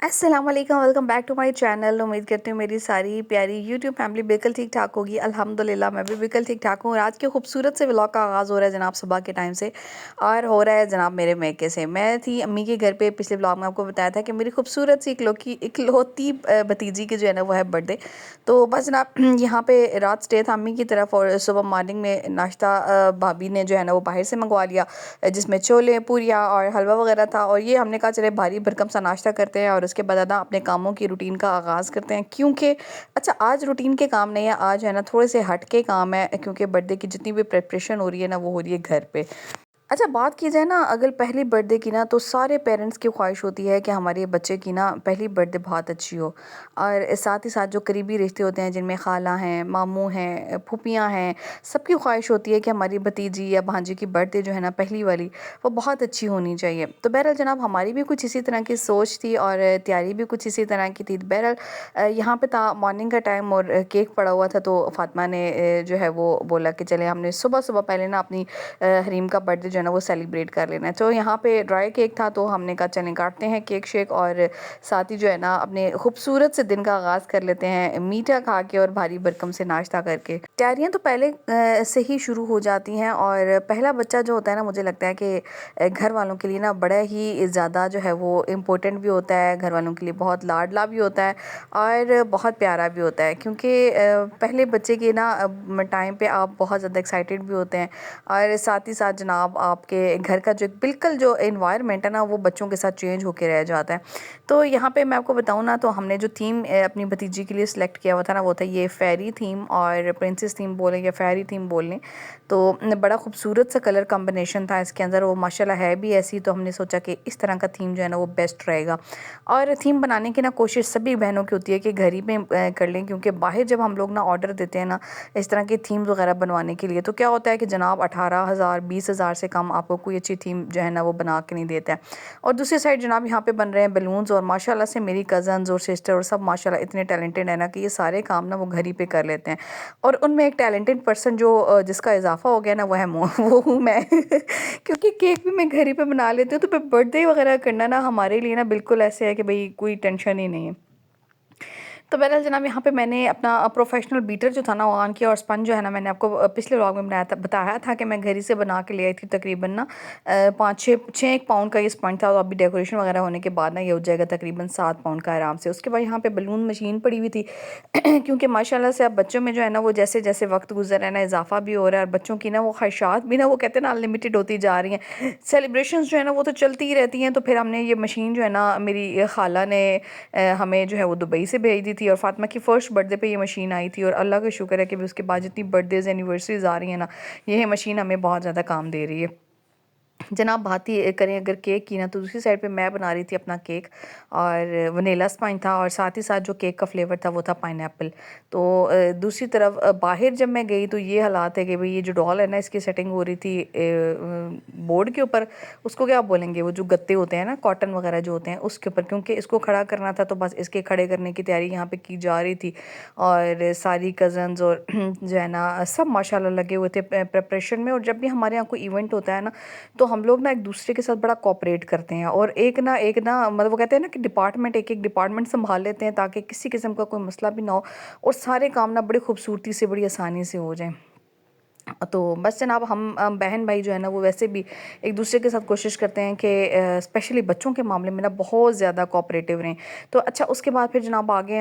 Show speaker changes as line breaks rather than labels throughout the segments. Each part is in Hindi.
अस्सलाम वालेकुम, welcome back to my channel. उम्मीद करती हूँ मेरी सारी प्यारी यूट्यूब फैमिली बिल्कुल ठीक ठाक होगी। अल्हम्दुलिल्लाह मैं भी बिल्कुल ठीक ठाक हूँ। और आज के खूबसूरत से व्लॉग का आगाज़ हो रहा है जनाब सुबह के टाइम से, और हो रहा है जनाब मेरे मेके से। मैं थी अम्मी के घर पे, पिछले व्लॉग में आपको बताया था कि मेरी खूबसूरत सी इकलौती भतीजी की जो है ना वो है बर्थडे। तो बस जनाब यहाँ पे रात स्टे था अम्मी की तरफ, और सुबह मॉर्निंग में नाश्ता भाभी ने जो है ना वो बाहर से मंगवा लिया, जिसमें छोले पूरियाँ और हलवा वगैरह था। और ये हमने कहा चले भारी भरकम सा नाश्ता करते हैं और उसके बाद ना अपने कामों की रूटीन का आगाज़ करते हैं। क्योंकि अच्छा, आज रूटीन के काम नहीं है, आज है ना थोड़े से हट के काम है, क्योंकि बर्थडे की जितनी भी प्रिपरेशन हो रही है ना वो हो रही है घर पे। अच्छा, बात की जाए ना अगर पहली बर्थडे की ना, तो सारे पेरेंट्स की ख्वाहिश होती है कि हमारे बच्चे की ना पहली बर्थडे बहुत अच्छी हो। और साथ ही साथ जो करीबी रिश्ते होते हैं, जिनमें खाला हैं, मामू हैं, फूफियाँ हैं, सबकी ख्वाहिश होती है कि हमारी भतीजी या भांजी की बर्थडे जो है ना पहली वाली, वो बहुत अच्छी होनी चाहिए। तो बहरहाल जनाब हमारी भी कुछ इसी तरह की सोच थी और तैयारी भी कुछ इसी तरह की थी। बहरहाल यहाँ पे था मॉर्निंग का टाइम और केक पड़ा हुआ था, तो फातिमा ने जो है वो बोला कि चले हमने सुबह सुबह पहले ना अपनी हरीम का बर्थडे जो है ना वो सेलिब्रेट कर लेना है। तो यहाँ पे ड्राई केक था, तो हमने कहा चलें काटते हैं केक शेक, और साथ ही जो है ना अपने खूबसूरत से दिन का आगाज़ कर लेते हैं मीठा खा के और भारी भरकम से नाश्ता करके। तैयारियाँ तो पहले से ही शुरू हो जाती हैं, और पहला बच्चा जो होता है ना, मुझे लगता है कि घर वालों के लिए ना बड़ा ही ज़्यादा जो है वो इम्पोर्टेंट भी होता है, घर वालों के लिए बहुत लाडला भी होता है और बहुत प्यारा भी होता है। क्योंकि पहले बच्चे के ना टाइम पे आप बहुत ज़्यादा एक्साइटेड भी होते हैं, और साथ ही साथ जनाब आपके घर का जो बिल्कुल जो एनवायरनमेंट है ना वो बच्चों के साथ चेंज होके रह जाता है। तो यहाँ पे मैं आपको बताऊँ ना, तो हमने जो थीम अपनी भतीजी के लिए सिलेक्ट किया हुआ था ना, वो था ये फेरी थीम, और प्रिंसेस थीम बोलें या फेरी थीम बोल लें, तो बड़ा खूबसूरत सा कलर कॉम्बिनेशन था इसके अंदर, वो माशाल्लाह है भी ऐसी। तो हमने सोचा कि इस तरह का थीम जो है ना वो बेस्ट रहेगा। और थीम बनाने की ना कोशिश सभी बहनों की होती है कि घर ही में कर लें, क्योंकि बाहर जब हम लोग ना ऑर्डर देते हैं ना इस तरह की थीम्स वगैरह बनवाने के लिए, तो क्या होता है कि जनाब 18,000 20,000 से कम आपको कोई अच्छी थीम जो है ना वो बना के नहीं देता है। और दूसरी साइड जनाब यहाँ पे बन रहे हैं बलून्स, और माशाल्लाह से मेरी कज़न्स और सिस्टर और सब माशाल्लाह इतने टैलेंटेड है ना कि ये सारे काम ना वो घर ही पे कर लेते हैं। और उनमें एक टैलेंटेड पर्सन जो जिसका इजाफा हो गया ना वो है वो हूँ मैं क्योंकि केक भी मैं घर ही पे बना लेती हूँ, तो बर्थडे वगैरह करना ना हमारे लिए ना बिल्कुल ऐसे है कि भाई कोई टेंशन ही नहीं है। तो बहरहाल जनाब यहाँ पे मैंने अपना प्रोफेशनल बीटर जो था ना वो ऑन किया, और स्पंज जो है ना मैंने आपको पिछले व्लॉग में बताया था कि मैं घर ही से बना के ले आई थी। तकरीबन ना 5-6 एक पाउंड का ये स्पंज था, तो अभी डेकोरेशन वगैरह होने के बाद ना ये हो जाएगा तकरीबन 7 पाउंड का आराम से। उसके बाद यहाँ पे बलून मशीन पड़ी हुई थी क्योंकि माशाल्लाह से अब बच्चों में जो है ना वो जैसे जैसे वक्त गुजर रहा है ना इजाफा भी हो रहा है, और बच्चों की ना वो ख्वाहिशात भी ना वो कहते हैं ना अनलिमिटेड होती जा रही हैं। सेलिब्रेशंस जो है ना वो तो चलती ही रहती हैं। तो फिर हमने ये मशीन जो है ना मेरी खाला ने हमें जो है वो दुबई से भेज दी थी, और फातिमा की फ़र्स्ट बर्थडे पे ये मशीन आई थी, और अल्लाह का शुक्र है कि उसके बाद जितनी बर्थडेज़ एनिवर्सरीज़ आ रही हैं ना, ये मशीन हमें बहुत ज़्यादा काम दे रही है। जनाब बात ही करें अगर केक की ना, तो दूसरी साइड पे मैं बना रही थी अपना केक, और वनीला स्पंज था, और साथ ही साथ जो केक का फ्लेवर था वो था पाइनएप्पल। तो दूसरी तरफ बाहर जब मैं गई तो ये हालात है कि भाई ये जो डॉल है ना इसकी सेटिंग हो रही थी बोर्ड के ऊपर, उसको क्या बोलेंगे, वो जो गत्ते होते हैं ना कॉटन वगैरह जो होते हैं उसके ऊपर, क्योंकि इसको खड़ा करना था, तो बस इसके खड़े करने की तैयारी यहाँ पे की जा रही थी। और सारी कज़न्स और जो है ना सब माशाल्लाह लगे हुए थे प्रिपरेशन में। और जब भी हमारे यहाँ कोई इवेंट होता है ना, तो हम लोग ना एक दूसरे के साथ बड़ा कोऑपरेट करते हैं, और एक ना मतलब वो कहते हैं ना कि डिपार्टमेंट एक एक डिपार्टमेंट संभाल लेते हैं, ताकि किसी किस्म का कोई मसला भी ना हो, और सारे काम ना बड़ी खूबसूरती से बड़ी आसानी से हो जाएं। तो बस जनाब हम बहन भाई जो है ना वो वैसे भी एक दूसरे के साथ कोशिश करते हैं कि स्पेशली बच्चों के मामले में ना बहुत ज़्यादा कोऑपरेटिव रहें। तो अच्छा, उसके बाद फिर जनाब आगे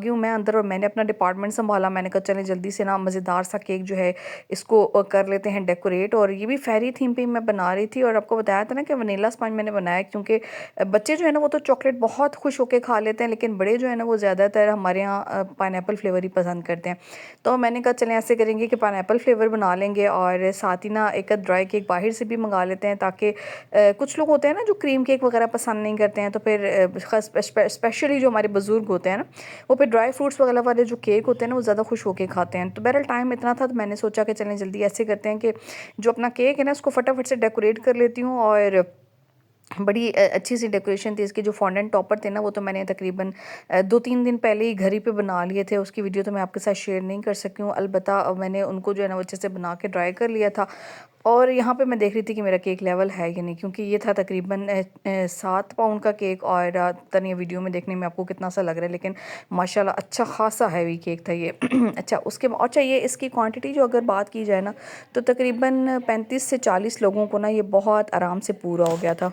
हूँ मैं अंदर, और मैंने अपना डिपार्टमेंट संभाला। मैंने कहा चलें जल्दी से ना मज़ेदार सा केक जो है इसको कर लेते हैं डेकोरेट। और ये भी फेरी थीम पे मैं बना रही थी, और आपको बताया था ना कि वनीला स्पंज मैंने बनाया, क्योंकि बच्चे जो है ना वो तो चॉकलेट बहुत खुश होकर खा लेते हैं, लेकिन बड़े जो है ना वो ज़्यादातर हमारे यहाँ पाइनएप्पल फ्लेवर ही पसंद करते हैं। तो मैंने कहा चलें ऐसे करेंगे कि पाइनएप्पल फ्लेवर बना लेंगे, और साथ ही ना एक ड्राई केक बाहर से भी मंगा लेते हैं, ताकि कुछ लोग होते हैं ना जो क्रीम केक वगैरह पसंद नहीं करते हैं, तो फिर स्पेशली जो हमारे बुजुर्ग होते हैं ना वो फिर ड्राई फ्रूट्स वगैरह वाले जो केक होते हैं ना वो ज़्यादा खुश होकर खाते हैं। तो बहरहाल टाइम इतना था, तो मैंने सोचा कि चलें जल्दी ऐसे करते हैं कि जो अपना केक है ना उसको फटाफट से डेकोरेट कर लेती हूँ। और बड़ी अच्छी सी डेकोरेशन थी इसके, जो फॉन्डेंट टॉपर थे ना वो तो मैंने तकरीबन 2-3 दिन पहले ही घर ही पे बना लिए थे। उसकी वीडियो तो मैं आपके साथ शेयर नहीं कर सकी हूँ, अलबत्ता मैंने उनको जो है ना वो अच्छे से बना के ड्राई कर लिया था। और यहाँ पे मैं देख रही थी कि मेरा केक लेवल है या नहीं, क्योंकि ये था तकरीबन 7 पाउंड का केक। और पता नहीं वीडियो में देखने में आपको कितना सा लग रहा है, लेकिन माशाल्लाह अच्छा खासा हैवी केक था ये। अच्छा उसके अच्छा ये इसकी क्वांटिटी जो अगर बात की जाए ना, तो तकरीबन 35 से 40 लोगों को ना ये बहुत आराम से पूरा हो गया था।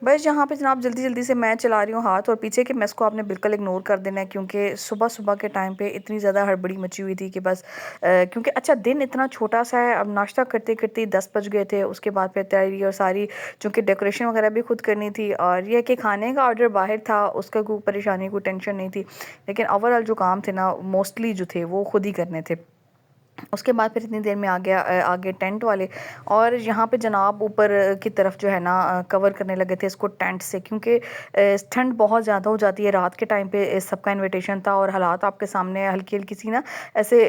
बस यहाँ पे जनाब जल्दी जल्दी से मैं चला रही हूँ हाथ, और पीछे के मेस को आपने बिल्कुल इग्नोर कर देना है, क्योंकि सुबह सुबह के टाइम पे इतनी ज़्यादा हड़बड़ी मची हुई थी कि बस क्योंकि अच्छा दिन इतना छोटा सा है। अब नाश्ता करते करते 10 बज गए थे। उसके बाद फिर तैयारी और सारी, चूँकि डेकोरेशन वगैरह भी खुद करनी थी, और ये कि खाने का ऑर्डर बाहर था, उसका कोई परेशानी कोई टेंशन नहीं थी, लेकिन ओवरऑल जो काम थे ना मोस्टली जो थे वो खुद ही करने थे। उसके बाद फिर इतनी देर में आ गया आगे टेंट वाले, और यहाँ पे जनाब ऊपर की तरफ जो है ना कवर करने लगे थे इसको टेंट से, क्योंकि ठंड बहुत ज़्यादा हो जाती है रात के टाइम पे। सबका इनविटेशन था और हालात आपके सामने है, हल्की हल्की सी ना ऐसे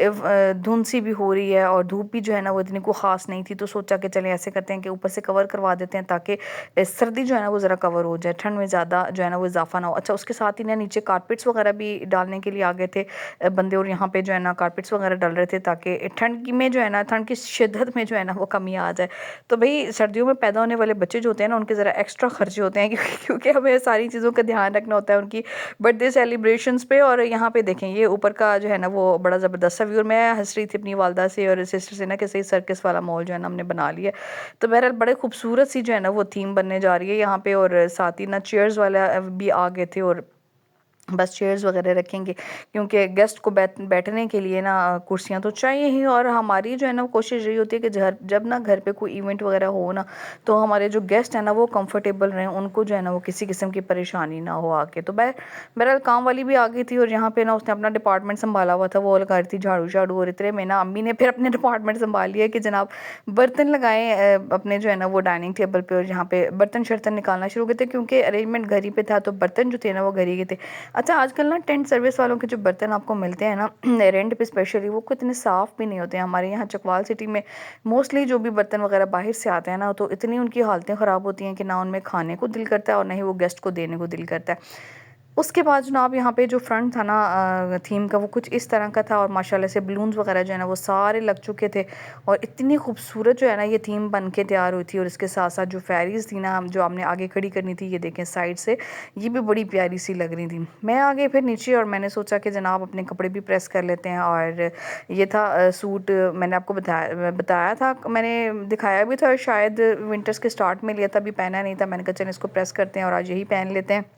धुंध सी भी हो रही है, और धूप भी जो है ना वो इतनी कोई ख़ास नहीं थी। तो सोचा कि चलें ऐसे करते हैं कि ऊपर से कवर करवा देते हैं, ताकि सर्दी जो है ना वो ज़रा कवर हो जाए, ठंड में ज़्यादा जो है ना वो इजाफा ना हो। अच्छा उसके साथ ही ना नीचे कारपेट्स वगैरह भी डालने के लिए आ गए थे बंदे, और यहाँ पे जो है ना कारपेट्स वगैरह डाल रहे थे, ताकि ठंड की में जो है ना ठंड की शिद्दत में जो है ना वो कमी आ जाए। तो भाई सर्दियों में पैदा होने वाले बच्चे जो होते हैं ना उनके ज़रा एक्स्ट्रा खर्चे होते हैं, क्योंकि हमें सारी चीज़ों का ध्यान रखना होता है उनकी बर्थडे सेलिब्रेशंस पे। और यहाँ पे देखें ये ऊपर का जो है ना वो बड़ा ज़बरदस्त सा व्यू, और मैं हंस रही थी अपनी वालदा से और सिस्टर से ना कि सही सर्कस वाला मॉल जो है ना हमने बना लिया। तो बहरहाल बड़े खूबसूरत सी जो है ना वो थीम बनने जा रही है यहाँ पे। और साथ ही ना चेयर्स वाला भी आ गए थे, और बस चेयर्स वगैरह रखेंगे, क्योंकि गेस्ट को बैठने के लिए ना कुर्सियाँ तो चाहिए ही। और हमारी जो है ना कोशिश यही होती है कि जब ना घर पे कोई इवेंट वगैरह हो ना, तो हमारे जो गेस्ट हैं ना वो कंफर्टेबल रहें, उनको जो है ना वो किसी किस्म की परेशानी ना हो आके। तो बहरहाल काम वाली भी आ गई थी, और यहाँ पे ना उसने अपना डिपार्टमेंट संभाला हुआ था, वो लगा रही थी झाड़ू झाड़ू। और इतने में ना अम्मी ने फिर अपने डिपार्टमेंट संभाल लिया कि जनाब बर्तन लगाएं अपने जो है ना वो डाइनिंग टेबल पे, और यहाँ पे बर्तन शर्तन निकालना शुरू किए थे, क्योंकि अरेंजमेंट घर ही पे था, तो बर्तन जो थे ना वो घर ही के थे। अच्छा आजकल ना टेंट सर्विस वालों के जो बर्तन आपको मिलते हैं ना रेंट पे स्पेशली, वो इतने साफ़ भी नहीं होते हैं। हमारे यहाँ चकवाल सिटी में मोस्टली जो भी बर्तन वगैरह बाहर से आते हैं ना, तो इतनी उनकी हालतें ख़राब होती हैं कि ना उनमें खाने को दिल करता है और ना ही वो गेस्ट को देने को दिल करता है। उसके बाद जनाब यहाँ पे जो फ्रंट था ना थीम का, वो कुछ इस तरह का था, और माशाल्लाह से बलून्स वगैरह जो है ना वो सारे लग चुके थे, और इतनी खूबसूरत जो है ना ये थीम बन के तैयार हुई थी। और इसके साथ साथ जो फेरीज थी ना जो हमने आगे खड़ी करनी थी, ये देखें साइड से, ये भी बड़ी प्यारी सी लग रही थी। मैं आगे फिर नीचे, और मैंने सोचा कि जनाब अपने कपड़े भी प्रेस कर लेते हैं। और ये था सूट, मैंने आपको बताया था, मैंने दिखाया भी था, शायद विंटर्स के स्टार्ट में लिया था, अभी पहना नहीं था। मैंने कहा चलें इसको प्रेस करते हैं और आज यही पहन लेते हैं।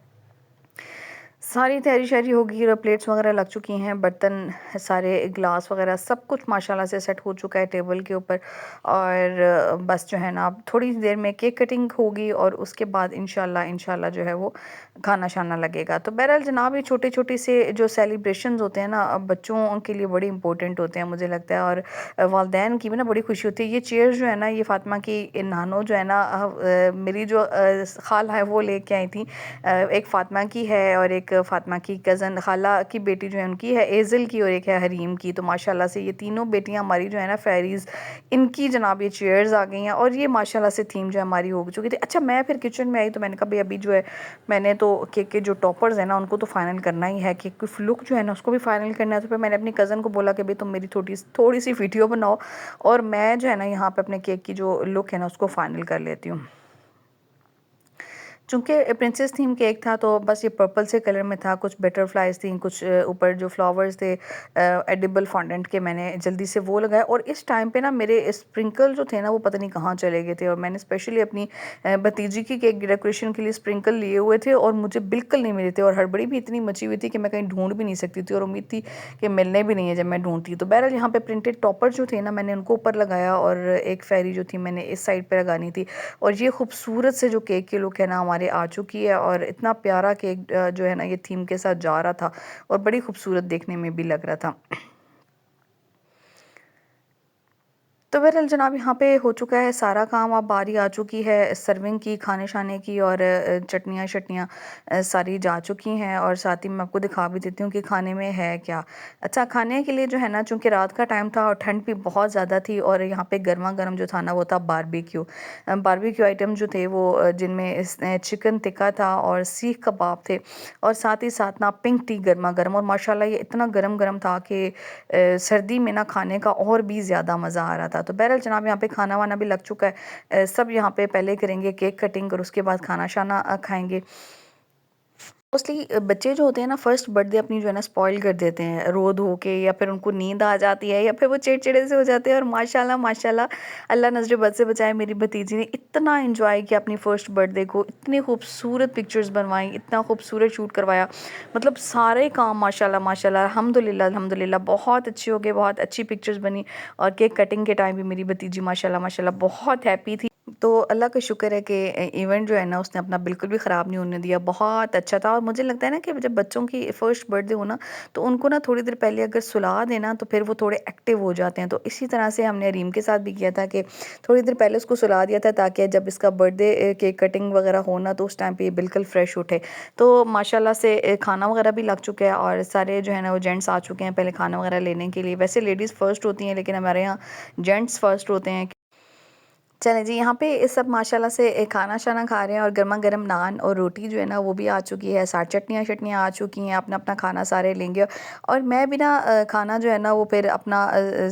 सारी तैयारी शैयारी हो गई, और प्लेट्स वगैरह लग चुकी हैं, बर्तन सारे ग्लास वगैरह सब कुछ माशाल्लाह से सेट हो चुका है टेबल के ऊपर। और बस जो है ना अब थोड़ी देर में केक कटिंग होगी, और उसके बाद इंशाल्लाह जो है वो खाना शाना लगेगा। तो बहरहाल जनाब ये छोटे छोटे से जो सेलिब्रेशंस होते हैं ना बच्चों के लिए बड़े इंपॉर्टेंट होते हैं मुझे लगता है, और वालदैन की भी ना बड़ी खुशी होती है। ये चेयर जो है ना ये फ़ातिमा की नानो जो है ना मेरी जो खाला है वो लेके आई थी। एक फ़ातिमा की है और एक फ़ातिमा की कज़न खाला की बेटी जो है उनकी है एज़िल की, और एक है हरीम की। तो माशाल्लाह से ये तीनों बेटियां हमारी जो है ना फेरीज़, इनकी जनाब ये चेयर्स आ गई हैं, और ये माशाल्लाह से थीम जो हमारी हो चुकी थी। अच्छा मैं फिर किचन में आई, तो मैंने कहा भाई अभी जो है मैंने तो केक के जो टॉपर्स हैं ना उनको तो फाइनल करना ही है, केक की लुक जो है ना उसको भी फाइनल करना है। तो फिर मैंने अपनी कज़न को बोला कि भाई तुम मेरी थोड़ी सी वीडियो बनाओ, और मैं जो है ना यहाँ पे अपने केक की जो लुक है ना उसको फाइनल कर लेती हूँ। चूँकि प्रिंसेस थीम केक था, तो बस ये पर्पल से कलर में था, कुछ बटरफ्लाइज थी, कुछ ऊपर जो फ्लावर्स थे एडिबल फॉन्डेंट के, मैंने जल्दी से वो लगाए। और इस टाइम पे ना मेरे स्प्रिंकल जो थे ना वो पता नहीं कहाँ चले गए थे, और मैंने स्पेशली अपनी भतीजी की केक डेकोरेशन के लिए स्प्रिंकल लिए हुए थे, और मुझे बिल्कुल नहीं मिले थे, और हड़बड़ी भी इतनी मची हुई थी कि मैं कहीं ढूंढ भी नहीं सकती थी, और उम्मीद थी कि मिलने भी नहीं है जब मैं ढूंढती। तो बहरहाल यहाँ पे प्रिंटेड टॉपर जो थे ना मैंने उनको ऊपर लगाया, और एक फेरी जो थी मैंने इस साइड पर लगानी थी। और ये खूबसूरत से जो केक की लुक है ना हमारे आ चुकी है, और इतना प्यारा केक जो है ना ये थीम के साथ जा रहा था, और बड़ी खूबसूरत देखने में भी लग रहा था। तो बहरहाल जनाब यहाँ पे हो चुका है सारा काम। अब बारी आ चुकी है सर्विंग की, खाने शाने की, और चटनियाँ शटनियाँ सारी जा चुकी हैं। और साथ ही मैं आपको दिखा भी देती हूँ कि खाने में है क्या। अच्छा खाने के लिए जो है ना चूँकि रात का टाइम था और ठंड भी बहुत ज़्यादा थी, और यहाँ पे गर्मा गर्म जो था ना वो था बारबेक्यू। बारबेक्यू आइटम जो थे वो जिनमें चिकन टिक्का था और सीख कबाब थे, और साथ ही साथ ना पिंक टी गर्मा गर्म। और माशाल्लाह ये इतना गर्म गर्म था कि सर्दी में ना खाने का और भी ज़्यादा मज़ा आ रहा था। था। तो बहरहाल जनाब यहाँ पे खाना वाना भी लग चुका है। सब यहाँ पे पहले करेंगे केक कटिंग और उसके बाद खाना शाना खाएंगे। मोस्टली बच्चे जो होते हैं ना फर्स्ट बर्थडे अपनी जो है ना स्पॉइल कर देते हैं रो धो के, या फिर उनको नींद आ जाती है, या फिर वो चिड़चिड़े से हो जाते हैं। और माशाल्लाह माशाल्लाह अल्लाह नजर बद से बचाए, मेरी भतीजी ने इतना एंजॉय किया अपनी फर्स्ट बर्थडे को, इतनी खूबसूरत पिक्चर्स बनवाई, इतना खूबसूरत शूट करवाया। मतलब सारे काम माशाल्लाह माशाल्लाह अल्हम्दुलिल्लाह अल्हम्दुलिल्लाह बहुत अच्छे हो गए, बहुत अच्छी पिक्चर्स बनी। और केक कटिंग के टाइम भी मेरी भतीजी माशाल्लाह माशाल्लाह बहुत हैप्पी थी। तो अल्लाह का शुक्र है कि इवेंट जो है ना उसने अपना बिल्कुल भी ख़राब नहीं होने दिया, बहुत अच्छा था। और मुझे लगता है ना कि जब बच्चों की फर्स्ट बर्थडे हो ना, तो उनको ना थोड़ी देर पहले अगर सुला देना तो फिर वो थोड़े एक्टिव हो जाते हैं। तो इसी तरह से हमने रीम के साथ भी किया था कि थोड़ी देर पहले उसको सुला दिया था, ताकि जब इसका बर्थडे केक कटिंग वगैरह होना तो उस टाइम पे ये बिल्कुल फ्रेश उठे। तो माशाल्लाह से खाना वगैरह भी लग चुका है और सारे जो है ना वो जेंट्स आ चुके हैं पहले खाना वगैरह लेने के लिए। वैसे लेडीज़ फ़र्स्ट होती हैं, लेकिन हमारे यहाँ जेंट्स फ़र्स्ट होते हैं। चलें जी, यहाँ पे सब माशाल्लाह से खाना शाना खा रहे हैं और गरमा-गरम नान और रोटी जो है ना वो भी आ चुकी है, साथ चटनियाँ-शटनियाँ आ चुकी हैं, अपना-अपना खाना सारे लेंगे। और मैं भी ना खाना जो है ना वो फिर अपना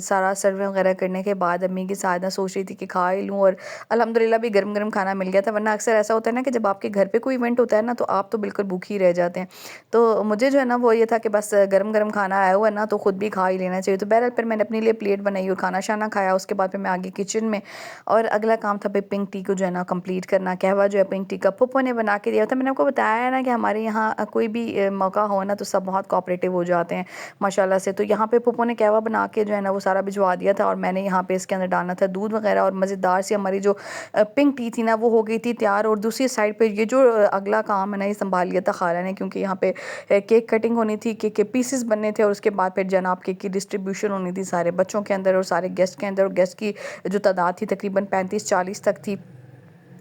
सारा सर्व वगैरह करने के बाद अम्मी के साथ ना सोच रही थी कि खा ही लूँ। और अल्हम्दुलिल्लाह भी गरम-गरम खाना मिल गया था, वरना अक्सर ऐसा होता है ना कि जब आपके घर पे कोई इवेंट होता है ना तो आप तो बिल्कुल भूखे ही रह जाते हैं। तो मुझे जो है ना वो ये था कि बस गरम-गरम खाना आया हुआ है ना तो खुद भी खा ही लेना चाहिए। तो बहरहाल फिर मैंने अपने लिए प्लेट बनाई और खाना शाना खाया। उसके बाद फिर मैं आ गई किचन में और अगला काम था भाई पिंक टी को जो है ना कंप्लीट करना। कहवा जो है पिंक टी का पप्पो ने बना के दिया था। मैंने आपको बताया है ना कि हमारे यहाँ कोई भी मौका हो ना तो सब बहुत कोऑपरेटिव हो जाते हैं माशाल्लाह से। तो यहाँ पे पप्पो ने कहवा बना के जो है ना वो सारा भिजवा दिया था और मैंने यहाँ पे इसके अंदर डालना था दूध वगैरह। और मज़ेदार सी हमारी जो पिंक टी थी ना वो हो गई थी तैयार। और दूसरी साइड पर ये जो अगला काम है ना ये संभाल लिया था खाला ने, क्योंकि यहाँ पे केक कटिंग होनी थी, केक के पीसेस बनने थे और उसके बाद फिर जनाब केक की डिस्ट्रीब्यूशन होनी थी सारे बच्चों के अंदर और सारे गेस्ट के अंदर। और गेस्ट की जो तादाद थी तकरीबन 35-40 तक थी।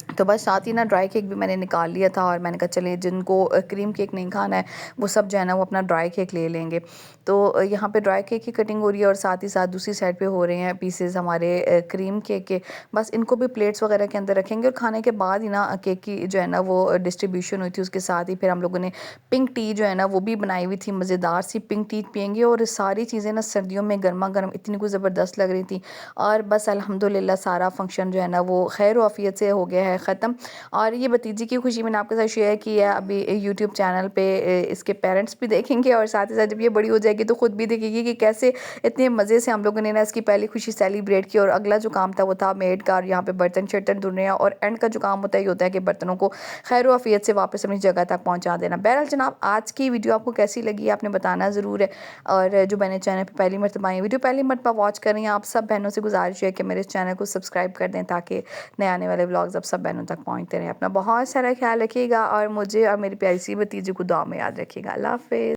तो बस साथ ही ना ड्राई केक भी मैंने निकाल लिया था और मैंने कहा चलिए जिनको क्रीम केक नहीं खाना है वो सब जो है ना वो अपना ड्राई केक ले लेंगे। तो यहाँ पे ड्राई केक की कटिंग हो रही है और साथ ही साथ दूसरी साइड पे हो रहे हैं पीसेस हमारे क्रीम केक के। बस इनको भी प्लेट्स वगैरह के अंदर रखेंगे और खाने के बाद ही ना केक की जो है ना वो डिस्ट्रीब्यूशन हुई थी। उसके साथ ही फिर हम लोगों ने पिंक टी जो है ना वो भी बनाई हुई थी, मज़ेदार सी पिंक टी पियेंगे। और सारी चीज़ें ना सर्दियों में गर्मा गर्म इतनी कुछ ज़बरदस्त लग रही थी। और बस अल्हम्दुलिल्लाह सारा फंक्शन जो है ना वो खैर आफियत से हो गया है ख़त्म। और ये भतीजी की खुशी मैंने आपके साथ शेयर की है। अभी यूट्यूब चैनल पे इसके पेरेंट्स भी देखेंगे और साथ ही साथ जब ये बड़ी हो जाएगी तो ख़ुद भी देखेगी कि कैसे इतने मज़े से हम लोगों ने ना इसकी पहली खुशी सेलिब्रेट की। और अगला जो काम था वो था मेड का, और यहाँ पे बर्तन शर्तन धुलने हैं और एंड का जो काम होता है ये होता है कि बर्तनों को खैर आफियत से वापस अपनी जगह तक पहुँचा देना। बहरहाल जनाब आज की वीडियो आपको कैसी लगी आपने बताना ज़रूर है। और जो मैंने चैनल पर पहली मरतबा आई वीडियो पहली मरतबा वॉच कर रही हैं आप सब बहनों से गुजारिश है कि मेरे इस चैनल को सब्सक्राइब कर दें ताकि नए आने वाले व्लॉग्स अब सब बहनों तक पहुँचते रहें। अपना बहुत सारा ख्याल रखिएगा और मुझे और मेरी प्यारी सी भतीजी को दुआ में याद रखिएगा। अल्लाह हाफ़िज़।